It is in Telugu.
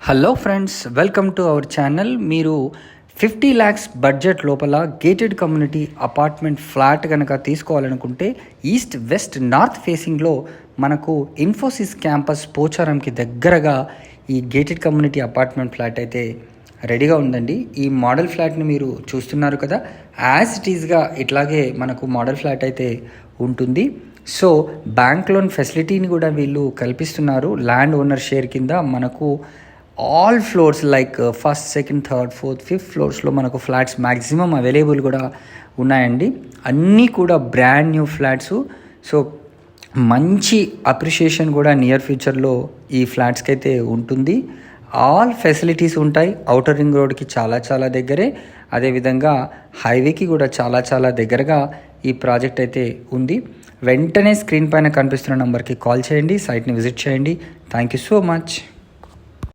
Hello friends, welcome to our channel. మీరు 50 lakhs బడ్జెట్ లోపల గేటెడ్ కమ్యూనిటీ అపార్ట్మెంట్ ఫ్లాట్ కనుక తీసుకోవాలనుకుంటే ఈస్ట్ వెస్ట్ నార్త్ ఫేసింగ్లో మనకు ఇన్ఫోసిస్ క్యాంపస్ పోచారంకి దగ్గరగా ఈ గేటెడ్ కమ్యూనిటీ అపార్ట్మెంట్ ఫ్లాట్ అయితే రెడీగా ఉందండి. ఈ మోడల్ ఫ్లాట్ని మీరు చూస్తున్నారు కదా, యాజ్ ఇట్ ఈస్గా ఇట్లాగే మనకు మోడల్ ఫ్లాట్ అయితే ఉంటుంది. సో బ్యాంక్ లోన్ ఫెసిలిటీని కూడా వీళ్ళు కల్పిస్తున్నారు. ల్యాండ్ ఓనర్ షేర్ కింద మనకు all floors like first, second, third, fourth, fifth ఫ్లోర్స్లో మనకు ఫ్లాట్స్ మ్యాక్సిమం అవైలబుల్ కూడా ఉన్నాయండి. అన్నీ కూడా బ్రాండ్ న్యూ ఫ్లాట్స్. సో మంచి అప్రిషియేషన్ కూడా నియర్ ఫ్యూచర్లో ఈ ఫ్లాట్స్కి అయితే ఉంటుంది. ఆల్ ఫెసిలిటీస్ ఉంటాయి. ఔటర్ రింగ్ రోడ్కి చాలా దగ్గరే, అదేవిధంగా హైవేకి కూడా చాలా దగ్గరగా ఈ ప్రాజెక్ట్ అయితే ఉంది. వెంటనే స్క్రీన్ పైన కనిపిస్తున్న నెంబర్కి కాల్ చేయండి, సైట్ని విజిట్ చేయండి. Thank you so much.